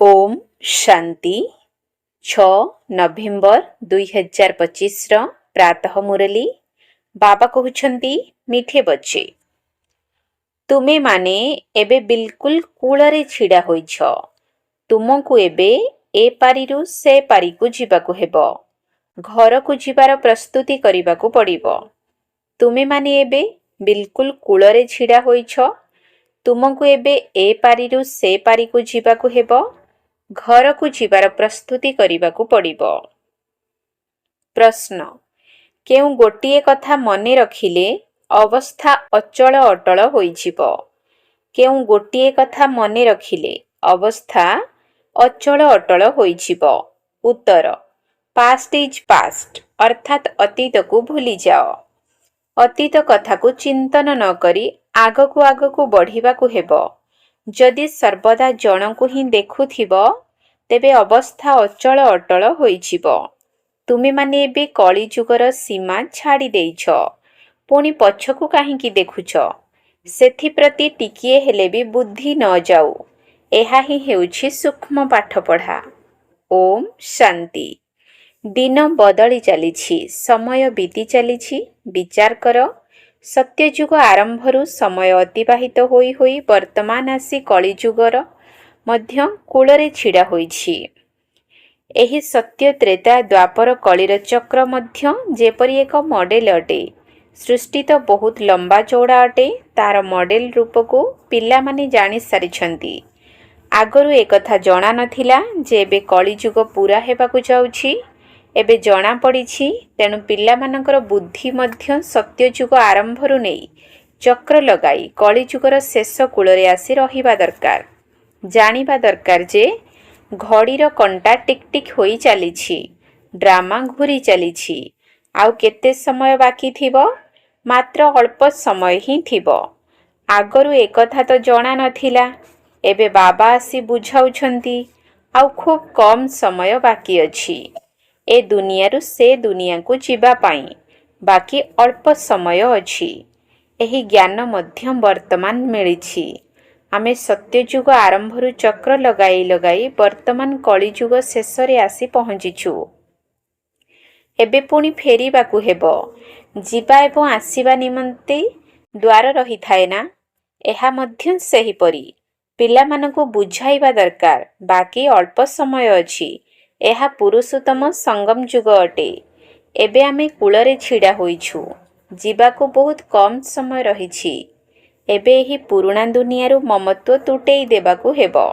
ओम शांति 6 नवेम्बर 2025 प्रातः मुरली बाबा कहउछंती मिठे बच्चे तुमे माने एबे बिल्कुल कूलरे छिड़ा होइछ। तुमको एबे ए पारिरु से पारिकु जिबाकु हेबो। घरकु जिबार प्रस्तुति करिबाकु पड़िबो। तुमे माने एबे बिल्कुल कूलरे छिड़ा होइछ। तुमको एबे ए पारिरु से पारिकु जिबाकु हेबो। घरकु जिबार प्रस्तुति करिबाकु पड़िबो। प्रश्न केउ गोटिए कथा मने रखिले अवस्था अचल अटल होइजिबो। केउ गोटिए कथा मने रखिले अवस्था अचल अटल होइजिबो। उत्तर पास्ट इज पास्ट अर्थात अतीत को भूली जाओ। अतीत कथा को चिंतन न करी आगकु बढ़िबाकु हेबो। जदि सर्वदा जनकु ही देखुथिबो तेबे अवस्था अचल अटल होइजिबो। तुमे माने एबे कली जुगर सीमा छाड़ी देइछ। पुणी पछकु काहींकी देखुछ। सेथि प्रति टिकिए हेले भी बुद्धि न जाऊ। एहा ही हेउछि सूक्ष्म पाठ पढ़ा। ओम शांति। दिन बदली चलीछि, समय बीती चलीछि। विचार कर सत्ययुग आरंभरु समय अतिबाहित होई होई वर्तमान आसी कलिजुगर मध्य कूलरे छिड़ा होइछि। एही सत्य त्रेता द्वापर कलिर चक्र मध्य जेपरि एक मॉडेल अटे। सृष्टि तो बहुत लंबा चौड़ा अटे। तार मॉडेल रूप को पिला माने जानि सारिछंती। आगरु एकथा जणा नथिला जे एबे कलिजुग पूरा हेबाकु जाउछि। एबे जणा पड़िछि। तेणु पिला मानकर बुद्धि मध्य सत्ययुग आरंभरु नेई चक्र लगाई कलिजुगर शेष कूलरे आसी रहिबा दरकार। जानिबा दरकार जे घड़ीर कंटा टिक टिक होई चलीछि। ड्रामा घूरी चलीछि। आउ केते समय बाकी थिबो? मात्र अल्प समय ही थिबो। आगरु एकथा तो जणा नथिला। एबे बाबा आसी बुझाउछंती आउ खूब कम समय बाकी अछि। ए दुनियारु से दुनिया को जीवा पाई बाकी अल्प समय अछि। एही ज्ञान मध्य वर्तमान मिलिछि। आमे सत्ययुग आरंभरु चक्र लगाई लगाई वर्तमान कलिजुग शेषरे आसी पहुंचिछु। एबे पुणी फेरिबाकु हेबो। जीवा एवं आसीबा निमंते द्वार रही थाए ना। एहा मध्य सही परी पिला मानकु बुझाइबा दरकार बाकी अल्प समय अछि। एहा पुरुषोत्तम संगम जुग अटे। एबे आमे कूलरे छिड़ा होइछु। जीवाकु बहुत कम समय रहिछि। एबे एही पुराणा दुनियारु ममत्व तुटेई देबाकु हेबो।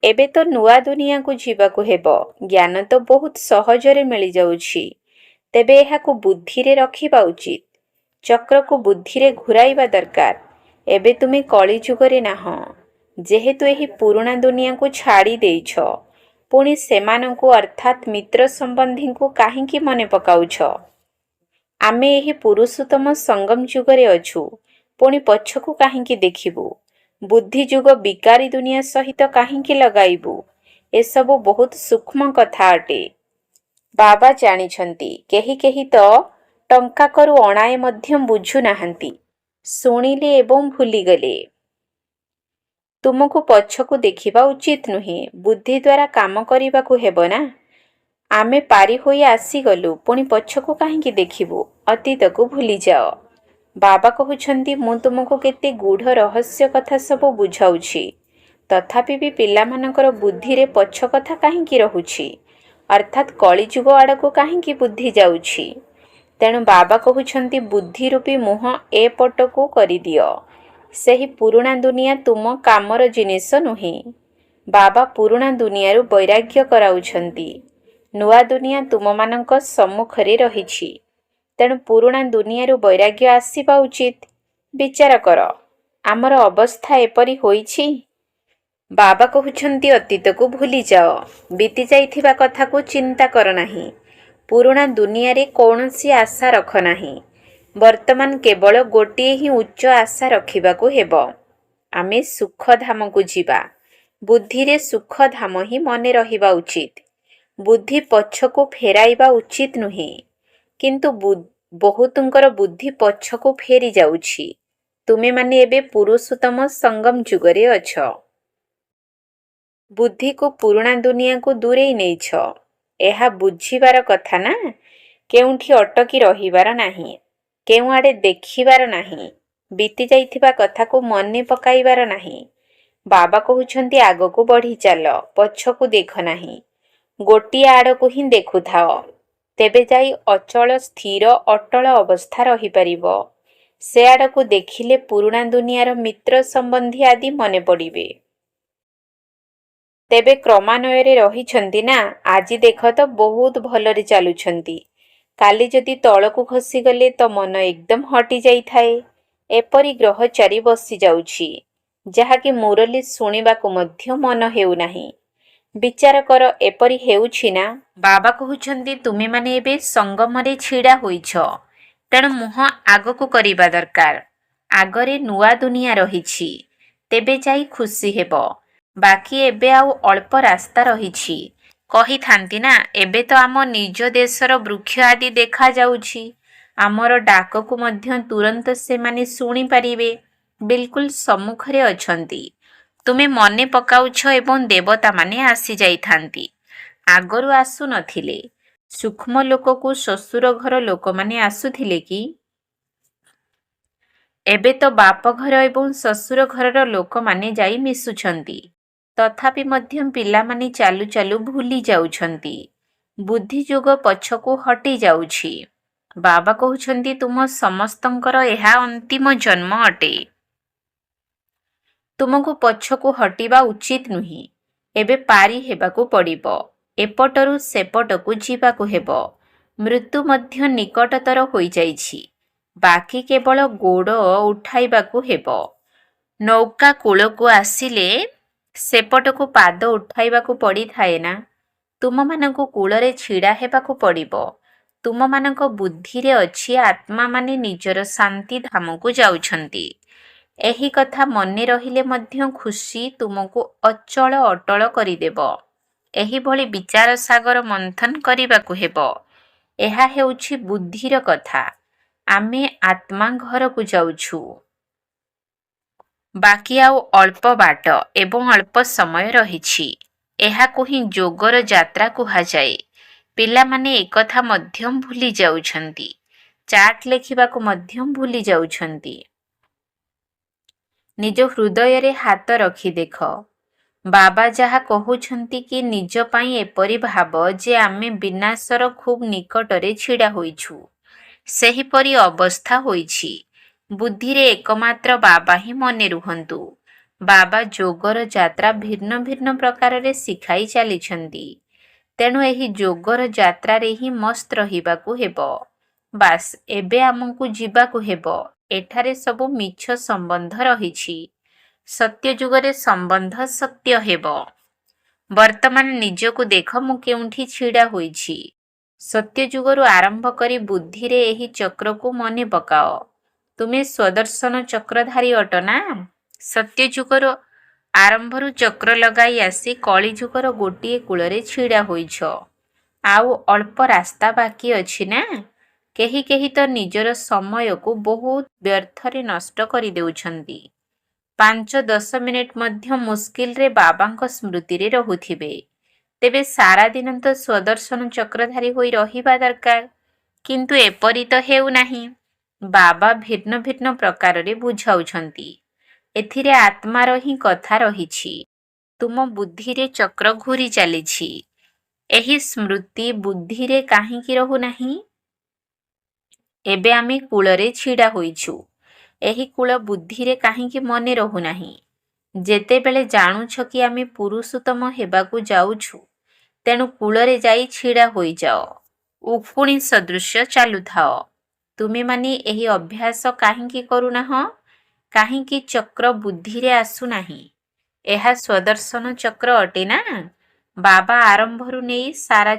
एबे तो नुआ दुनिया को जीवाकु हेबो। ज्ञान तो बहुत सहजरे मिली जाउछि। तेबे एहाकु बुद्धिरे रखिबा उचित। चक्र को बुद्धिरे घुराइबा दरकार। एबे तुमे कली जुगरे नाह। जेहेतु एही पुराणा दुनिया को छाड़ी देइछ पुणी सेमानंकु अर्थात मित्र संबंधी को काहींकी मने पकाउछ। आमे एही पुरुषोत्तम संगम जुगरे अछु। पुणी पछकु काहींकी देखिबु। बुद्धि जुग विकारी दुनिया सहित काहींकी लगाइबु। ए सबु बहुत सूक्ष्म कथा अटे। बाबा जानिछंती केही केही तो टंका करू अणाए मध्य बुझु नाहंती। सुनिले एवं भूली गले। तुमको पछकु देखिबा उचित नुहे। बुद्धि द्वारा काम करिबाकु हेबो ना। आमे पारी होई आसी गलु पुणी पछकु काहींकी देखिबु। अतीत को भूली जाओ। बाबा कहउछंती मु तुमको केते गूढ़ रहस्य कथा सब बुझाउछि। तथापि भी पिला मानकर बुद्धि रे पछ कथा काहींकी रहुछि। अर्थात कलिजुग आड़को काहींकी बुद्धि जाउछि। तेणु बाबा कहउछंती बुद्धि रूपी मुह ए पटको करि दियो। सेही पुराणा दुनिया तुम कामर जिनिस नुहे। बाबा पुराणा दुनियारु वैराग्य कराउछंती। नुआ दुनिया तुम मानक सम्मुखरे रहिछि। तेणु पुराणा दुनियारु वैराग्य आसीबा उचित। विचार कर आमर अवस्था एपरी होइछि। बाबा कहउछंती अतीत को भूली जाओ। बीती जाइथिबा कथा को चिंता कर नाही। पुराणा दुनिया रे कौनसी आशा रख नाही। वर्तमान केवल गोटिए ही उच्च आशा रखिबाकु हेबो। आमे सुख धाम को जीवा। बुद्धि रे सुख धाम ही मने रहिबा उचित। बुद्धि पछकु फेराइबा उचित नुहे। किंतु बहुतुंकर बुद्धि पछकु फेरी जाउछि। तुमे माने एबे पुरुषोत्तम संगम जुगरे अछ। ବୁଦ୍ଧିକୁ ପୁରୁଣା ଦୁନିଆକୁ ଦୂରେଇ ନେଇଛ। ଏହା ବୁଝିବାର କଥା ନା, କେଉଁଠି ଅଟକି ରହିବାର ନାହିଁ, କେଉଁଆଡ଼େ ଦେଖିବାର ନାହିଁ, ବିତି ଯାଇଥିବା କଥାକୁ ମନେ ପକାଇବାର ନାହିଁ। ବାବା କହୁଛନ୍ତି ଆଗକୁ ବଢ଼ି ଚାଲ, ପଛକୁ ଦେଖ ନାହିଁ, ଗୋଟିଏ ଆଡ଼କୁ ହିଁ ଦେଖୁଥାଅ। ତେବେ ଯାଇ ଅଚଳ ସ୍ଥିର ଅଟଳ ଅବସ୍ଥା ରହିପାରିବ। ସେ ଆଡ଼କୁ ଦେଖିଲେ ପୁରୁଣା ଦୁନିଆର ମିତ୍ର ସମ୍ବନ୍ଧୀ ଆଦି ମନେ ପଡ଼ିବେ। ତେବେ କ୍ରମାନ୍ୱୟରେ ରହିଛନ୍ତି ନା, ଆଜି ଦେଖ ତ ବହୁତ ଭଲରେ ଚାଲୁଛନ୍ତି, କାଲି ଯଦି ତଳକୁ ଖସିଗଲେ ତ ମନ ଏକଦମ ହଟି ଯାଇଥାଏ। ଏପରି ଗ୍ରହଚାରୀ ବସିଯାଉଛି, ଯାହାକି ମୁରଲି ଶୁଣିବାକୁ ମଧ୍ୟ ମନ ହେଉନାହିଁ। ବିଚାର କର, ଏପରି ହେଉଛି ନା? ବାବା କହୁଛନ୍ତି ତୁମେମାନେ ଏବେ ସଙ୍ଗମରେ ଛିଡ଼ା ହୋଇଛ, ତେଣୁ ମୁହଁ ଆଗକୁ କରିବା ଦରକାର। ଆଗରେ ନୂଆ ଦୁନିଆ ରହିଛି, ତେବେ ଯାଇ ଖୁସି ହେବ। ବାକି ଏବେ ଆଉ ଅଳ୍ପ ରାସ୍ତା ରହିଛି। କହିଥାନ୍ତି ନା, ଏବେ ତ ଆମ ନିଜ ଦେଶର ବୃକ୍ଷ ଆଦି ଦେଖାଯାଉଛି। ଆମର ଡାକକୁ ମଧ୍ୟ ତୁରନ୍ତ ସେମାନେ ଶୁଣିପାରିବେ। ବିଲକୁଲ ସମ୍ମୁଖରେ ଅଛନ୍ତି। ତୁମେ ମନେ ପକାଉଛ ଏବଂ ଦେବତାମାନେ ଆସିଯାଇଥାନ୍ତି। ଆଗରୁ ଆସୁନଥିଲେ। ସୂକ୍ଷ୍ମ ଲୋକକୁ ଶ୍ୱଶୁର ଘର ଲୋକମାନେ ଆସୁଥିଲେ କି? ଏବେ ତ ବାପଘର ଏବଂ ଶ୍ୱଶୁର ଘରର ଲୋକମାନେ ଯାଇ ମିଶୁଛନ୍ତି। ତଥାପି ମଧ୍ୟ ପିଲାମାନେ ଚାଲୁ ଚାଲୁ ଭୁଲି ଯାଉଛନ୍ତି। ବୁଦ୍ଧି ଯୋଗ ପଛକୁ ହଟି ଯାଉଛି। ବାବା କହୁଛନ୍ତି ତୁମ ସମସ୍ତଙ୍କର ଏହା ଅନ୍ତିମ ଜନ୍ମ ଅଟେ। ତୁମକୁ ପଛକୁ ହଟିବା ଉଚିତ ନୁହେଁ। ଏବେ ପାରି ହେବାକୁ ପଡ଼ିବ। ଏପଟରୁ ସେପଟକୁ ଯିବାକୁ ହେବ। ମୃତ୍ୟୁ ମଧ୍ୟ ନିକଟତର ହୋଇଯାଇଛି। ବାକି କେବଳ ଗୋଡ଼ ଉଠାଇବାକୁ ହେବ। ନୌକା କୂଳକୁ ଆସିଲେ ସେପଟକୁ ପାଦ ଉଠାଇବାକୁ ପଡ଼ିଥାଏ ନା? ତୁମମାନଙ୍କୁ କୂଳରେ ଛିଡ଼ା ହେବାକୁ ପଡ଼ିବ। ତୁମମାନଙ୍କ ବୁଦ୍ଧିରେ ଅଛି ଆତ୍ମାମାନେ ନିଜର ଶାନ୍ତି ଧାମକୁ ଯାଉଛନ୍ତି। ଏହି କଥା ମନେ ରହିଲେ ମଧ୍ୟ ଖୁସି ତୁମକୁ ଅଚଳ ଅଟଳ କରିଦେବ। ଏହିଭଳି ବିଚାର ସାଗର ମନ୍ଥନ କରିବାକୁ ହେବ। ଏହା ହେଉଛି ବୁଦ୍ଧିର କଥା। ଆମେ ଆତ୍ମା ଘରକୁ ଯାଉଛୁ। ବାକି ଆଉ ଅଳ୍ପ ବାଟ ଏବଂ ଅଳ୍ପ ସମୟ ରହିଛି। ଏହାକୁ ହିଁ ଯୋଗର ଯାତ୍ରା କୁହାଯାଏ। ପିଲାମାନେ ଏକଥା ମଧ୍ୟ ଭୁଲି ଯାଉଛନ୍ତି। ଚାର୍ଟ ଲେଖିବାକୁ ମଧ୍ୟ ଭୁଲି ଯାଉଛନ୍ତି। ନିଜ ହୃଦୟରେ ହାତ ରଖି ଦେଖ। ବାବା ଯାହା କହୁଛନ୍ତି କି ନିଜ ପାଇଁ ଏପରି ଭାବ ଯେ ଆମେ ବିନାଶର ଖୁବ୍ ନିକଟରେ ଛିଡ଼ା ହୋଇଛୁ। ସେହିପରି ଅବସ୍ଥା ହୋଇଛି। ବୁଦ୍ଧିରେ ଏକମାତ୍ର ବାବା ହିଁ ମନେ ରୁହନ୍ତୁ। ବାବା ଯୋଗର ଯାତ୍ରା ଭିନ୍ନ ଭିନ୍ନ ପ୍ରକାରରେ ଶିଖାଇ ଚାଲିଛନ୍ତି। ତେଣୁ ଏହି ଯୋଗର ଯାତ୍ରାରେ ହିଁ ମସ୍ତ ରହିବାକୁ ହେବ। ବାସ୍, ଏବେ ଆମକୁ ଯିବାକୁ ହେବ। ଏଠାରେ ସବୁ ମିଛ ସମ୍ବନ୍ଧ ରହିଛି। ସତ୍ୟ ଯୁଗରେ ସମ୍ବନ୍ଧ ସତ୍ୟ ହେବ। ବର୍ତ୍ତମାନ ନିଜକୁ ଦେଖ, ମୁଁ କେଉଁଠି ଛିଡ଼ା ହୋଇଛି। ସତ୍ୟ ଯୁଗରୁ ଆରମ୍ଭ କରି ବୁଦ୍ଧିରେ ଏହି ଚକ୍ରକୁ ମନେ ପକାଅ। ତୁମେ ସ୍ୱଦର୍ଶନ ଚକ୍ରଧାରୀ ଅଟ ନା? ସତ୍ୟ ଯୁଗର ଆରମ୍ଭରୁ ଚକ୍ର ଲଗାଇ ଆସି କଳି ଯୁଗର ଗୋଟିଏ କୂଳରେ ଛିଡ଼ା ହୋଇଛ। ଆଉ ଅଳ୍ପ ରାସ୍ତା ବାକି ଅଛି ନା? କେହି କେହି ତ ନିଜର ସମୟକୁ ବହୁତ ବ୍ୟର୍ଥରେ ନଷ୍ଟ କରିଦେଉଛନ୍ତି। 5-10 ମିନିଟ୍ ମଧ୍ୟ ମୁସ୍କିଲରେ ବାବାଙ୍କ ସ୍ମୃତିରେ ରହୁଥିବେ। ତେବେ ସାରାଦିନ ତ ସ୍ୱଦର୍ଶନ ଚକ୍ରଧାରୀ ହୋଇ ରହିବା ଦରକାର। କିନ୍ତୁ ଏପରି ତ ହେଉନାହିଁ। ବାବା ଭିନ୍ନ ଭିନ୍ନ ପ୍ରକାରରେ ବୁଝାଉଛନ୍ତି। ଏଥିରେ ଆତ୍ମାର ହିଁ କଥା ରହିଛି। ତୁମ ବୁଦ୍ଧିରେ ଚକ୍ର ଘୂରି ଚାଲିଛି। ଏହି ସ୍ମୃତି ବୁଦ୍ଧିରେ କାହିଁକି ରହୁନାହିଁ? ଏବେ ଆମେ କୂଳରେ ଛିଡ଼ା ହୋଇଛୁ। ଏହି କୂଳ ବୁଦ୍ଧିରେ କାହିଁକି ମନେ ରହୁନାହିଁ? ଯେତେବେଳେ ଜାଣୁଛ କି ଆମେ ପୁରୁଷୋତ୍ତମ ହେବାକୁ ଯାଉଛୁ, ତେଣୁ କୂଳରେ ଯାଇ ଛିଡ଼ା ହୋଇଯାଅ। ଉକୁଣି ସଦୃଶ ଚାଲୁଥାଅ। ତୁମେମାନେ ଏହି ଅଭ୍ୟାସ କାହିଁକି କରୁନାହଁ? କାହିଁକି ଚକ୍ର ବୁଦ୍ଧିରେ ଆସୁନାହିଁ? ଏହା ସ୍ୱଦର୍ଶନ ଚକ୍ର ଅଟେ ନା? ବାବା ଆରମ୍ଭରୁ ନେଇ ସାରା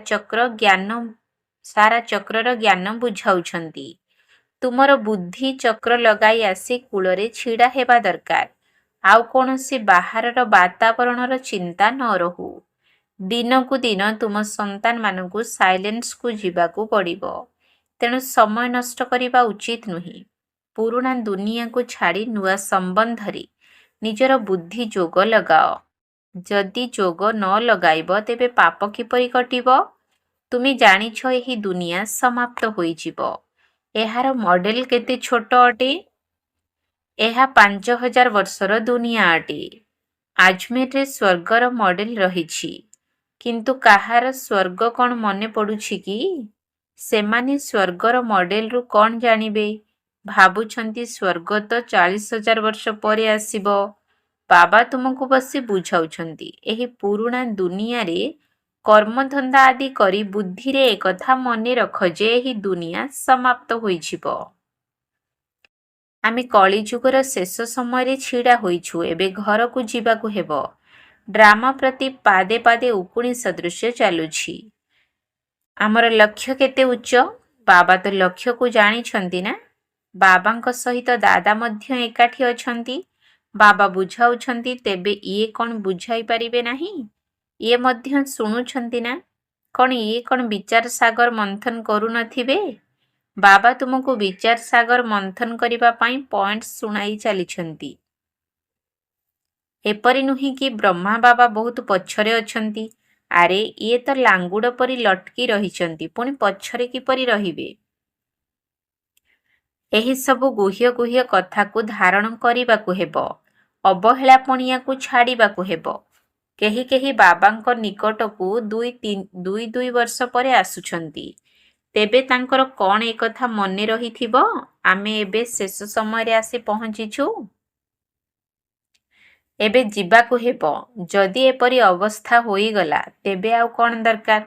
ଚକ୍ରର ଜ୍ଞାନ ବୁଝାଉଛନ୍ତି। ତୁମର ବୁଦ୍ଧି ଚକ୍ର ଲଗାଇ ଆସି କୂଳରେ ଛିଡ଼ା ହେବା ଦରକାର। ଆଉ କୌଣସି ବାହାରର ବାତାବରଣର ଚିନ୍ତା ନ ରହୁ। ଦିନକୁ ଦିନ ତୁମ ସନ୍ତାନମାନଙ୍କୁ ସାଇଲେନ୍ସକୁ ଯିବାକୁ ପଡ଼ିବ। ତେଣୁ ସମୟ ନଷ୍ଟ କରିବା ଉଚିତ ନୁହେଁ। ପୁରୁଣା ଦୁନିଆକୁ ଛାଡ଼ି ନୂଆ ସମ୍ବନ୍ଧରେ ନିଜର ବୁଦ୍ଧି ଯୋଗ ଲଗାଅ। ଯଦି ଯୋଗ ନ ଲଗାଇବ ତେବେ ପାପ କିପରି କଟିବ? ତୁମେ ଜାଣିଛ ଏହି ଦୁନିଆ ସମାପ୍ତ ହୋଇଯିବ। ଏହାର ମଡେଲ କେତେ ଛୋଟ ଅଟେ? ଏହା 5000 ବର୍ଷର ଦୁନିଆ ଅଟେ। ଆଜମେରରେ ସ୍ୱର୍ଗର ମଡେଲ ରହିଛି, କିନ୍ତୁ କାହାର ସ୍ୱର୍ଗ କ'ଣ ମନେ ପଡ଼ୁଛି କି? ସେମାନେ ସ୍ୱର୍ଗର ମଡେଲରୁ କ'ଣ ଜାଣିବେ? ଭାବୁଛନ୍ତି ସ୍ୱର୍ଗ ତ 40,000 ବର୍ଷ ପରେ ଆସିବ। ବାବା ତୁମକୁ ବସି ବୁଝାଉଛନ୍ତି, ଏହି ପୁରୁଣା ଦୁନିଆରେ କର୍ମଧନ୍ଦା ଆଦି କରି ବୁଦ୍ଧିରେ ଏକଥା ମନେ ରଖ ଯେ ଏହି ଦୁନିଆ ସମାପ୍ତ ହୋଇଯିବ। ଆମେ କଳିଯୁଗର ଶେଷ ସମୟରେ ଛିଡ଼ା ହୋଇଛୁ। ଏବେ ଘରକୁ ଯିବାକୁ ହେବ। ଡ୍ରାମା ପ୍ରତି ପାଦେ ପାଦେ ଉକୁଣି ସଦୃଶ ଚାଲୁଛି। ଆମର ଲକ୍ଷ୍ୟ କେତେ ଉଚ୍ଚ? ବାବା ତ ଲକ୍ଷ୍ୟକୁ ଜାଣିଛନ୍ତି ନା। ବାବାଙ୍କ ସହିତ ଦାଦା ମଧ୍ୟ ଏକାଠି ଅଛନ୍ତି। ବାବା ବୁଝାଉଛନ୍ତି, ତେବେ ଇଏ କ'ଣ ବୁଝାଇ ପାରିବେ ନାହିଁ? ଇଏ ମଧ୍ୟ ଶୁଣୁଛନ୍ତି ନା? କ'ଣ ଇଏ କ'ଣ ବିଚାର ସାଗର ମନ୍ଥନ କରୁନଥିବେ? ବାବା ତୁମକୁ ବିଚାର ସାଗର ମନ୍ଥନ କରିବା ପାଇଁ ପଏଣ୍ଟ ଶୁଣାଇ ଚାଲିଛନ୍ତି। ଏପରି ନୁହେଁ କି ବ୍ରହ୍ମା ବାବା ବହୁତ ପଛରେ ଅଛନ୍ତି। ଆରେ ଇଏ ତ ଲାଙ୍ଗୁଡ଼ ପରି ଲଟକି ରହିଛନ୍ତି, ପୁଣି ପଛରେ କିପରି ରହିବେ? ଏହି ସବୁ ଗୁହ୍ୟ ଗୁହ୍ୟ କଥାକୁ ଧାରଣ କରିବାକୁ ହେବ। ଅବହେଳାପଣିଆକୁ ଛାଡ଼ିବାକୁ ହେବ। କେହି କେହି ବାବାଙ୍କ ନିକଟକୁ ଦୁଇ ବର୍ଷ ପରେ ଆସୁଛନ୍ତି। ତେବେ ତାଙ୍କର କ'ଣ ଏକଥା ମନେ ରହିଥିବ? ଆମେ ଏବେ ଶେଷ ସମୟରେ ଆସି ପହଞ୍ଚିଛୁ। ଏବେ ଯିବାକୁ ହେବ। ଯଦି ଏପରି ଅବସ୍ଥା ହୋଇଗଲା ତେବେ ଆଉ କ'ଣ ଦରକାର?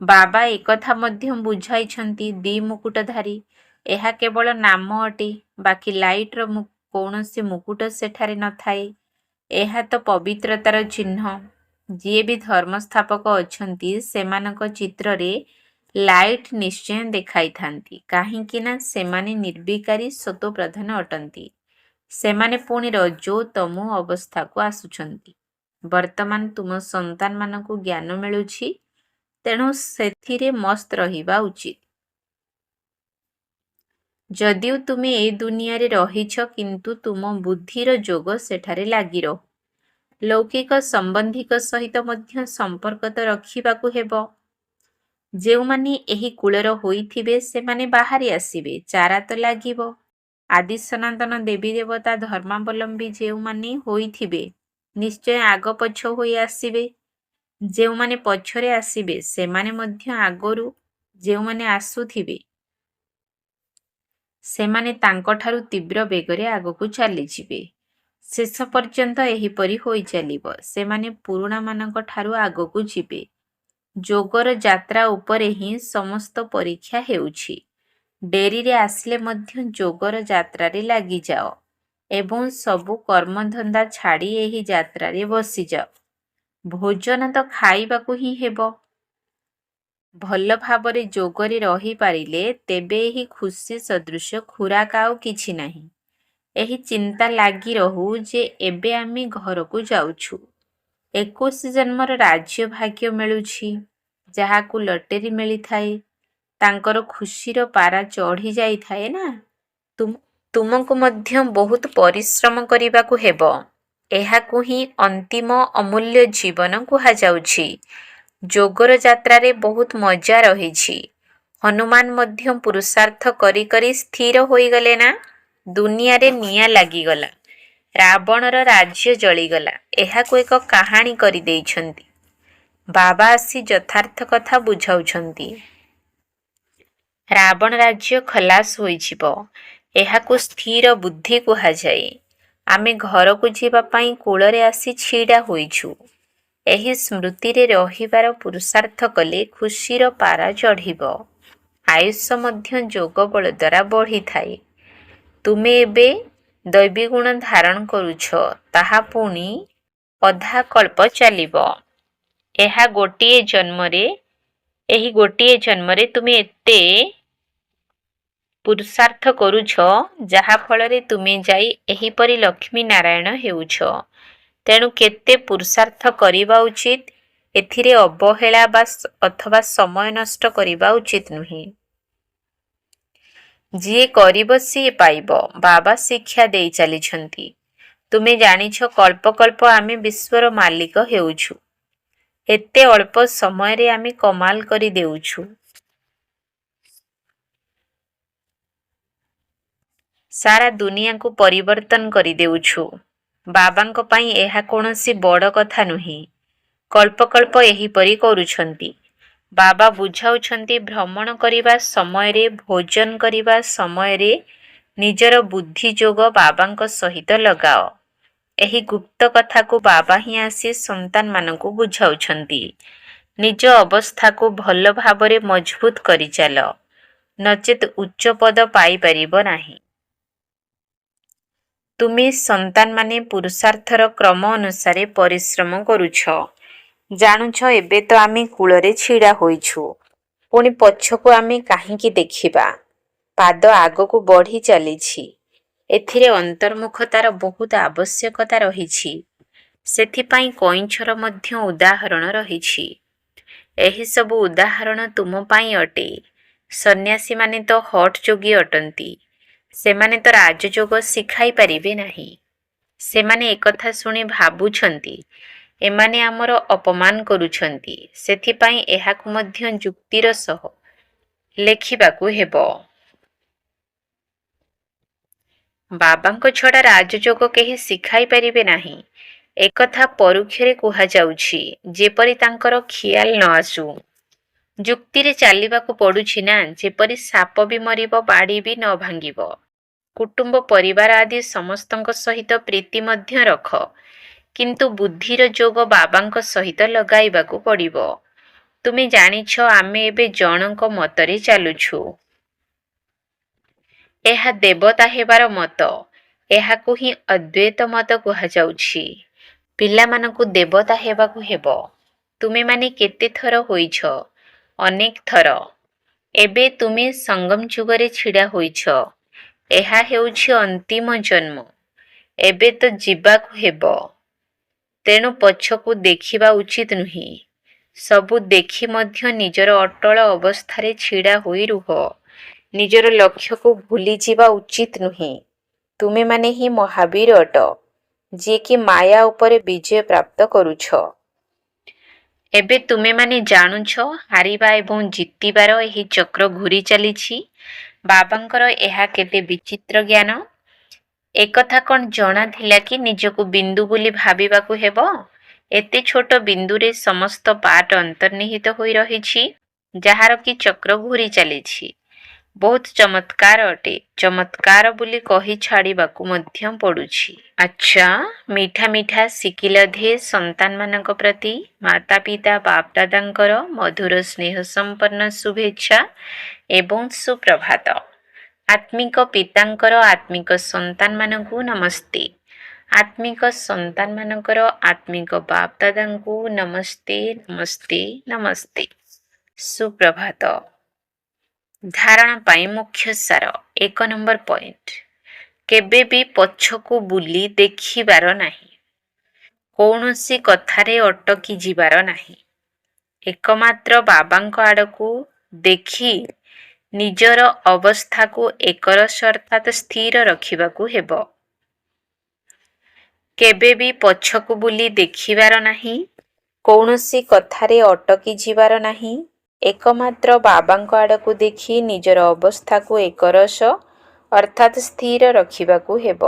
ବାବା ଏକଥା ମଧ୍ୟ ବୁଝାଇଛନ୍ତି, ଦ୍ୱିମୁକୁଟଧାରୀ ଏହା କେବଳ ନାମ ଅଟେ। ବାକି ଲାଇଟର କୌଣସି ମୁକୁଟ ସେଠାରେ ନଥାଏ। ଏହା ତ ପବିତ୍ରତାର ଚିହ୍ନ। ଯିଏ ବି ଧର୍ମସ୍ଥାପକ ଅଛନ୍ତି ସେମାନଙ୍କ ଚିତ୍ରରେ ଲାଇଟ୍ ନିଶ୍ଚୟ ଦେଖାଇଥାନ୍ତି, କାହିଁକି ନା ସେମାନେ ନିର୍ବିକାରୀ ସତୋପ୍ରଧାନ ଅଟନ୍ତି। ସେମାନେ ପୁଣି ରଜୋ ତମୋ ଅବସ୍ଥାକୁ ଆସୁଛନ୍ତି। ବର୍ତ୍ତମାନ ତୁମ ସନ୍ତାନମାନଙ୍କୁ ଜ୍ଞାନ ମିଳୁଛି, ତେଣୁ ସେଥିରେ ମସ୍ତ ରହିବା ଉଚିତ। ଯଦିଓ ତୁମେ ଏ ଦୁନିଆରେ ରହିଛ, କିନ୍ତୁ ତୁମ ବୁଦ୍ଧିର ଯୋଗ ସେଠାରେ ଲାଗି ରହୁ। ଲୌକିକ ସମ୍ବନ୍ଧୀଙ୍କ ସହିତ ମଧ୍ୟ ସମ୍ପର୍କ ତ ରଖିବାକୁ ହେବ। ଯେଉଁମାନେ ଏହି କୁଳର ହୋଇଥିବେ ସେମାନେ ବାହାରି ଆସିବେ। ଚାରା ତ ଲାଗିବ। ଆଦି ସନାତନ ଦେବୀ ଦେବତା ଧର୍ମାବଲମ୍ବୀ ଯେଉଁମାନେ ହୋଇଥିବେ ନିଶ୍ଚୟ ଆଗ ପଛ ହୋଇ ଆସିବେ। ଯେଉଁମାନେ ପଛରେ ଆସିବେ ସେମାନେ ମଧ୍ୟ ଆଗରୁ ଯେଉଁମାନେ ଆସୁଥିବେ ସେମାନେ ତାଙ୍କଠାରୁ ତୀବ୍ର ବେଗରେ ଆଗକୁ ଚାଲିଯିବେ। ଶେଷ ପର୍ଯ୍ୟନ୍ତ ଏହିପରି ହୋଇ ଚାଲିବ। ସେମାନେ ପୁରୁଣାମାନଙ୍କ ଠାରୁ ଆଗକୁ ଯିବେ। ଯୋଗର ଯାତ୍ରା ଉପରେ ହିଁ ସମସ୍ତ ପରୀକ୍ଷା ହେଉଛି। ଡେରିରେ ଆସିଲେ ମଧ୍ୟ ଯୋଗର ଯାତ୍ରାରେ ଲାଗିଯାଅ ଏବଂ ସବୁ କର୍ମଧନ୍ଦା ଛାଡ଼ି ଏହି ଯାତ୍ରାରେ ବସିଯାଅ। ଭୋଜନ ତ ଖାଇବାକୁ ହିଁ ହେବ। ଭଲ ଭାବରେ ଯୋଗରେ ରହିପାରିଲେ ତେବେ ଏହି ଖୁସି ସଦୃଶ ଖୁରାକ ଆଉ କିଛି ନାହିଁ। ଏହି ଚିନ୍ତା ଲାଗି ରହୁ ଯେ ଏବେ ଆମେ ଘରକୁ ଯାଉଛୁ। 21 ଜନ୍ମର ରାଜ୍ୟ ଭାଗ୍ୟ ମିଳୁଛି। ଯାହାକୁ ଲଟେରୀ ମିଳିଥାଏ ତାଙ୍କର ଖୁସିର ପାରା ଚଢ଼ି ଯାଇଥାଏ ନା। ତୁମକୁ ମଧ୍ୟ ବହୁତ ପରିଶ୍ରମ କରିବାକୁ ହେବ। ଏହାକୁ ହିଁ ଅନ୍ତିମ ଅମୂଲ୍ୟ ଜୀବନ କୁହାଯାଉଛି। ଯୋଗର ଯାତ୍ରାରେ ବହୁତ ମଜା ରହିଛି। ହନୁମାନ ମଧ୍ୟ ପୁରୁଷାର୍ଥ କରି କରି ସ୍ଥିର ହୋଇଗଲେ ନା। ଦୁନିଆରେ ନିଆଁ ଲାଗିଗଲା। ରାବଣର ରାଜ୍ୟ ଜଳିଗଲା। ଏହାକୁ ଏକ କାହାଣୀ କରିଦେଇଛନ୍ତି। ବାବା ଆସି ଯଥାର୍ଥ କଥା ବୁଝାଉଛନ୍ତି। ରାବଣ ରାଜ୍ୟ ଖଲାସ ହୋଇଯିବ। ଏହାକୁ ସ୍ଥିର ବୁଦ୍ଧି କୁହାଯାଏ। ଆମେ ଘରକୁ ଯିବା ପାଇଁ କୂଳରେ ଆସି ଛିଡ଼ା ହୋଇଛୁ। ଏହି ସ୍ମୃତିରେ ରହିବାର ପୁରୁଷାର୍ଥ କଲେ ଖୁସିର ପାରା ଚଢ଼ିବ। ଆୟୁଷ ମଧ୍ୟ ଯୋଗ ବଳ ଦ୍ୱାରା ବଢ଼ିଥାଏ। ତୁମେ ଏବେ ଦୈବୀଗୁଣ ଧାରଣ କରୁଛ, ତାହା ପୁଣି ଅଧା କଳ୍ପ ଚାଲିବ। ଏହି ଗୋଟିଏ ଜନ୍ମରେ ତୁମେ ଏତେ ପୁରୁଷାର୍ଥ କରୁଛ, ଯାହା ଫଳରେ ତୁମେ ଯାଇ ଏହିପରି ଲକ୍ଷ୍ମୀ ନାରାୟଣ ହେଉଛ। ତେଣୁ କେତେ ପୁରୁଷାର୍ଥ କରିବା ଉଚିତ। ଏଥିରେ ଅବହେଳା ଅଥବା ସମୟ ନଷ୍ଟ କରିବା ଉଚିତ ନୁହେଁ। ଯିଏ କରିବ ସିଏ ପାଇବ। ବାବା ଶିକ୍ଷା ଦେଇ ଚାଲିଛନ୍ତି। ତୁମେ ଜାଣିଛ କଳ୍ପ କଳ୍ପ ଆମେ ବିଶ୍ୱର ମାଲିକ ହେଉଛୁ। ଏତେ ଅଳ୍ପ ସମୟରେ ଆମେ କମାଲ କରି ଦେଉଛୁ। ସାରା ଦୁନିଆକୁ ପରିବର୍ତ୍ତନ କରିଦେଉଛୁ। ବାବାଙ୍କ ପାଇଁ ଏହା କୌଣସି ବଡ଼ କଥା ନୁହେଁ। କଳ୍ପ କଳ୍ପ ଏହିପରି କରୁଛନ୍ତି। ବାବା ବୁଝାଉଛନ୍ତି ଭ୍ରମଣ କରିବା ସମୟରେ, ଭୋଜନ କରିବା ସମୟରେ ନିଜର ବୁଦ୍ଧି ଯୋଗ ବାବାଙ୍କ ସହିତ ଲଗାଅ। ଏହି ଗୁପ୍ତ କଥାକୁ ବାବା ହିଁ ଆସି ସନ୍ତାନମାନଙ୍କୁ ବୁଝାଉଛନ୍ତି। ନିଜ ଅବସ୍ଥାକୁ ଭଲ ଭାବରେ ମଜବୁତ କରିଚାଲ, ନଚେତ୍ ଉଚ୍ଚ ପଦ ପାଇପାରିବ ନାହିଁ। ତୁମେ ସନ୍ତାନମାନେ ପୁରୁଷାର୍ଥର କ୍ରମ ଅନୁସାରେ ପରିଶ୍ରମ କରୁଛ। ଜାଣୁଛ ଏବେ ତ ଆମେ କୂଳରେ ଛିଡ଼ା ହୋଇଛୁ, ପୁଣି ପଛକୁ ଆମେ କାହିଁକି ଦେଖିବା? ପାଦ ଆଗକୁ ବଢ଼ି ଚାଲିଛି। ଏଥିରେ ଅନ୍ତର୍ମୁଖତାର ବହୁତ ଆବଶ୍ୟକତା ରହିଛି। ସେଥିପାଇଁ କଇଁଛର ମଧ୍ୟ ଉଦାହରଣ ରହିଛି। ଏହିସବୁ ଉଦାହରଣ ତୁମ ପାଇଁ ଅଟେ। ସନ୍ନ୍ୟାସୀମାନେ ତ ହଠ୍ ଯୋଗୀ ଅଟନ୍ତି। ସେମାନେ ତ ରାଜଯୋଗ ଶିଖାଇ ପାରିବେ ନାହିଁ। ସେମାନେ ଏକଥା ଶୁଣି ଭାବୁଛନ୍ତି ଏମାନେ ଆମର ଅପମାନ କରୁଛନ୍ତି। ସେଥିପାଇଁ ଏହାକୁ ମଧ୍ୟ ଯୁକ୍ତିର ସହ ଲେଖିବାକୁ ହେବ। ବାବାଙ୍କ ଛଡ଼ା ରାଜଯୋଗ କେହି ଶିଖାଇ ପାରିବେ ନାହିଁ। ଏକଥା ପରୋକ୍ଷରେ କୁହାଯାଉଛି, ଯେପରି ତାଙ୍କର ଖିଆଲ ନ ଆସୁ। ଯୁକ୍ତିରେ ଚାଲିବାକୁ ପଡ଼ୁଛି ନା, ଯେପରି ସାପ ବି ମରିବ, ବାଡ଼ି ବି ନ ଭାଙ୍ଗିବ। କୁଟୁମ୍ବ, ପରିବାର ଆଦି ସମସ୍ତଙ୍କ ସହିତ ପ୍ରୀତି ମଧ୍ୟ ରଖ, କିନ୍ତୁ ବୁଦ୍ଧିର ଯୋଗ ବାବାଙ୍କ ସହିତ ଲଗାଇବାକୁ ପଡ଼ିବ। ତୁମେ ଜାଣିଛ ଆମେ ଏବେ ଜଣଙ୍କ ମତରେ ଚାଲୁଛୁ। ଏହା ଦେବତା ହେବାର ମତ। ଏହାକୁ ହିଁ ଅଦ୍ୱୈତ ମତ କୁହାଯାଉଛି। ପିଲାମାନଙ୍କୁ ଦେବତା ହେବାକୁ ହେବ। ତୁମେମାନେ କେତେ ଥର ହୋଇଛ? ଅନେକ ଥର। ଏବେ ତୁମେ ସଙ୍ଗମ ଯୁଗରେ ଛିଡ଼ା ହୋଇଛ। ଏହା ହେଉଛି ଅନ୍ତିମ ଜନ୍ମ। ଏବେ ତ ଯିବାକୁ ହେବ। ତେଣୁ ପଛକୁ ଦେଖିବା ଉଚିତ ନୁହେଁ। ସବୁ ଦେଖି ମଧ୍ୟ ନିଜର ଅଟଳ ଅବସ୍ଥାରେ ଛିଡ଼ା ହୋଇ ରୁହ। ନିଜର ଲକ୍ଷ୍ୟକୁ ଭୁଲିଯିବା ଉଚିତ ନୁହେଁ। ତୁମେମାନେ ହିଁ ମହାବୀର ଅଟ, ଯିଏକି ମାୟା ଉପରେ ବିଜୟ ପ୍ରାପ୍ତ କରୁଛ। ଏବେ ତୁମେମାନେ ଜାଣୁଛ ହାରିବା ଏବଂ ଜିତିବାର ଏହି ଚକ୍ର ଘୂରି ଚାଲିଛି। ବାବାଙ୍କର ଏହା କେତେ ବିଚିତ୍ର ଜ୍ଞାନ। ଏକଥା କ'ଣ ଜଣାଥିଲା କି ନିଜକୁ ବିନ୍ଦୁ ବୋଲି ଭାବିବାକୁ ହେବ? ଏତେ ଛୋଟ ବିନ୍ଦୁରେ ସମସ୍ତ ପାର୍ଟ ଅନ୍ତର୍ନିହିତ ହୋଇ ରହିଛି, ଯାହାର କି ଚକ୍ର ଘୂରି ଚାଲିଛି। ବହୁତ ଚମତ୍କାର ଅଟେ। ଚମତ୍କାର ବୋଲି କହି ଛାଡ଼ିବାକୁ ମଧ୍ୟ ପଡ଼ୁଛି। ଆଚ୍ଛା, ମିଠା ମିଠା ଶିକିଲଧେ ସନ୍ତାନମାନଙ୍କ ପ୍ରତି ମାତା ପିତା ବାପ ଦାଦାଙ୍କର ମଧୁର ସ୍ନେହ ସମ୍ପନ୍ନ ଶୁଭେଚ୍ଛା ଏବଂ ସୁପ୍ରଭାତ। ଆତ୍ମିକ ପିତାଙ୍କର ଆତ୍ମିକ ସନ୍ତାନମାନଙ୍କୁ ନମସ୍ତେ। ଆତ୍ମିକ ସନ୍ତାନମାନଙ୍କର ଆତ୍ମିକ ବାପ ଦାଦାଙ୍କୁ ନମସ୍ତେ, ନମସ୍ତେ, ନମସ୍ତେ। ସୁପ୍ରଭାତ। ଧାରଣା ପାଇଁ ମୁଖ୍ୟ ସାର। 1 ନମ୍ବର ପଏଣ୍ଟ। କେବେ ବି ପଛକୁ ବୁଲି ଦେଖିବାର ନାହିଁ। କୌଣସି କଥାରେ ଅଟକି ଯିବାର ନାହିଁ। ଏକମାତ୍ର ବାବାଙ୍କ ଆଡ଼କୁ ଦେଖି ନିଜର ଅବସ୍ଥାକୁ ଏକରସ ଅର୍ଥାତ୍ ସ୍ଥିର ରଖିବାକୁ ହେବ। କେବେ ବି ପଛକୁ ବୁଲି ଦେଖିବାର ନାହିଁ। କୌଣସି କଥାରେ ଅଟକି ଯିବାର ନାହିଁ। ଏକମାତ୍ର ବାବାଙ୍କ ଆଡ଼କୁ ଦେଖି ନିଜର ଅବସ୍ଥାକୁ ଏକରସ ଅର୍ଥାତ୍ ସ୍ଥିର ରଖିବାକୁ ହେବ।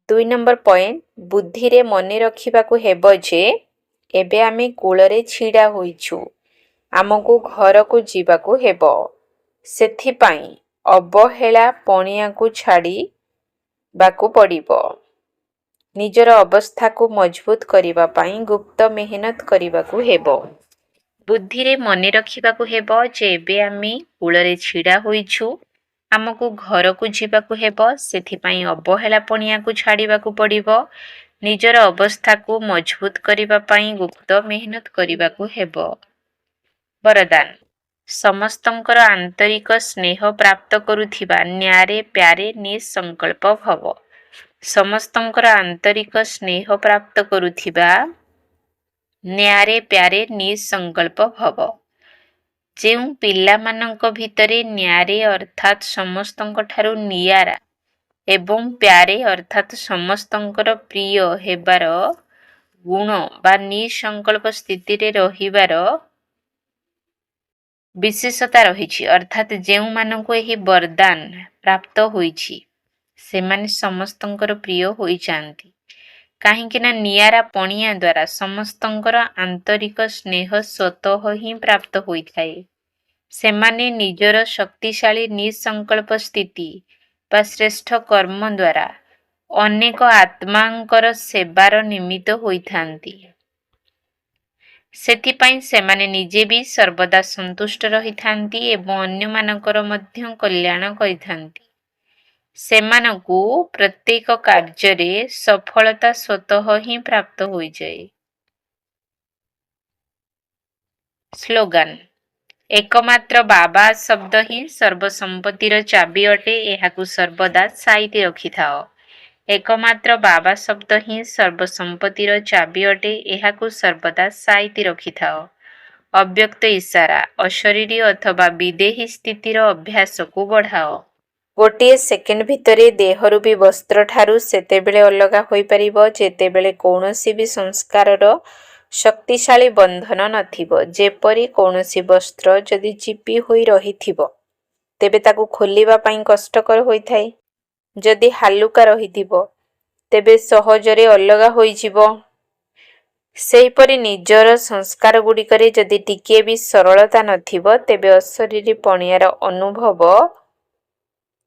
2 ନମ୍ବର ପଏଣ୍ଟ। ବୁଦ୍ଧିରେ ମନେ ରଖିବାକୁ ହେବ ଯେ ଏବେ ଆମେ କୂଳରେ ଛିଡ଼ା ହୋଇଛୁ। ଆମକୁ ଘରକୁ ଯିବାକୁ ହେବ। ସେଥିପାଇଁ ଅବହେଳା ପଣିଆକୁ ଛାଡ଼ିବାକୁ ପଡ଼ିବ। ନିଜର ଅବସ୍ଥାକୁ ମଜବୁତ କରିବା ପାଇଁ ଗୁପ୍ତ ମେହନତ କରିବାକୁ ହେବ। ବୁଦ୍ଧିରେ ମନେ ରଖିବାକୁ ହେବ ଯେ ଏବେ ଆମେ କୂଳରେ ଛିଡ଼ା ହୋଇଛୁ। ଆମକୁ ଘରକୁ ଯିବାକୁ ହେବ। ସେଥିପାଇଁ ଅବହେଳା ପଣିଆକୁ ଛାଡ଼ିବାକୁ ପଡ଼ିବ। ନିଜର ଅବସ୍ଥାକୁ ମଜବୁତ କରିବା ପାଇଁ ଗୁପ୍ତ ମେହନତ କରିବାକୁ ହେବ। ବରଦାନ। ସମସ୍ତଙ୍କର ଆନ୍ତରିକ ସ୍ନେହ ପ୍ରାପ୍ତ କରୁଥିବା ନ୍ୟାରେ ପ୍ୟାରେ ନିଃସଙ୍କଳ୍ପ ଭବ। ସମସ୍ତଙ୍କର ଆନ୍ତରିକ ସ୍ନେହ ପ୍ରାପ୍ତ କରୁଥିବା ନ୍ୟାରେ ପ୍ୟାରେ ନିଃସଙ୍କଳ୍ପ ଭବ। ଯେଉଁ ପିଲାମାନଙ୍କ ଭିତରେ ନ୍ୟାରେ ଅର୍ଥାତ୍ ସମସ୍ତଙ୍କଠାରୁ ନିଆରା ଏବଂ ପ୍ୟାରେ ଅର୍ଥାତ୍ ସମସ୍ତଙ୍କର ପ୍ରିୟ ହେବାର ଗୁଣ ବା ନିଃସଂକଳ୍ପ ସ୍ଥିତିରେ ରହିବାର ବିଶେଷତା ରହିଛି, ଅର୍ଥାତ୍ ଯେଉଁମାନଙ୍କୁ ଏହି ବରଦାନ ପ୍ରାପ୍ତ ହୋଇଛି ସେମାନେ ସମସ୍ତଙ୍କର ପ୍ରିୟ ହୋଇଯାଆନ୍ତି। କାହିଁକି ନା ନିଆରା ପଣିଆ ଦ୍ୱାରା ସମସ୍ତଙ୍କର ଆନ୍ତରିକ ସ୍ନେହ ସ୍ୱତଃ ହିଁ ପ୍ରାପ୍ତ ହୋଇଥାଏ। ସେମାନେ ନିଜର ଶକ୍ତିଶାଳୀ ନିଃସଂକଳ୍ପ ସ୍ଥିତି ବା ଶ୍ରେଷ୍ଠ କର୍ମ ଦ୍ୱାରା ଅନେକ ଆତ୍ମାଙ୍କର ସେବାର ନିମିତ୍ତ ହୋଇଥାନ୍ତି। ସେଥିପାଇଁ ସେମାନେ ନିଜେ ବି ସର୍ବଦା ସନ୍ତୁଷ୍ଟ ରହିଥାନ୍ତି ଏବଂ ଅନ୍ୟମାନଙ୍କର ମଧ୍ୟ କଲ୍ୟାଣ କରିଥାନ୍ତି। ସେମାନଙ୍କୁ ପ୍ରତ୍ୟେକ କାର୍ଯ୍ୟରେ ସଫଳତା ସ୍ୱତଃ ହିଁ ପ୍ରାପ୍ତ ହୋଇଯାଏ। ସ୍ଲୋଗାନ: ଏକମାତ୍ର ବାବା ଶବ୍ଦ ହିଁ ସର୍ବସମ୍ପତ୍ତିର ଚାବି ଅଟେ, ଏହାକୁ ସର୍ବଦା ସାଇତି ରଖିଥାଅ। ଏକମାତ୍ର ବାବା ଶବ୍ଦ ହିଁ ସର୍ବସମ୍ପତ୍ତିର ଚାବି ଅଟେ, ଏହାକୁ ସର୍ବଦା ସାଇତି ରଖିଥାଅ। ଅବ୍ୟକ୍ତ ଇସାରା: ଅଶରୀରୀ ଅଥବା ବିଦେହୀ ସ୍ଥିତିର ଅଭ୍ୟାସକୁ ବଢ଼ାଅ। ଗୋଟିଏ ସେକେଣ୍ଡ ଭିତରେ ଦେହରୁ ବି ବସ୍ତ୍ରଠାରୁ ସେତେବେଳେ ଅଲଗା ହୋଇପାରିବ ଯେତେବେଳେ କୌଣସି ବି ସଂସ୍କାରର ଶକ୍ତିଶାଳୀ ବନ୍ଧନ ନଥିବ। ଯେପରି କୌଣସି ବସ୍ତ୍ର ଯଦି ଚିପି ହୋଇ ରହିଥିବ ତେବେ ତାକୁ ଖୋଲିବା ପାଇଁ କଷ୍ଟକର ହୋଇଥାଏ। ଯଦି ହାଲୁକା ରହିଥିବ ତେବେ ସହଜରେ ଅଲଗା ହୋଇଯିବ। ସେହିପରି ନିଜର ସଂସ୍କାରଗୁଡ଼ିକରେ ଯଦି ଟିକିଏ ବି ସରଳତା ନଥିବ ତେବେ ଅଶରୀରୀ ପଣିଆର ଅନୁଭବ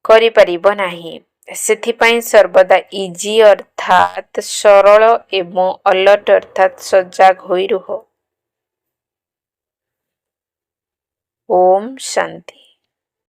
କରିପାରିବ ନାହିଁ। ସେଥିପାଇଁ ସର୍ବଦା ଇଜି ଅର୍ଥାତ୍ ସରଳ ଏବଂ ଅଲର୍ଟ ଅର୍ଥାତ୍ ସଜାଗ ହୋଇ ରୁହ। ଓମ୍ ଶାନ୍ତି।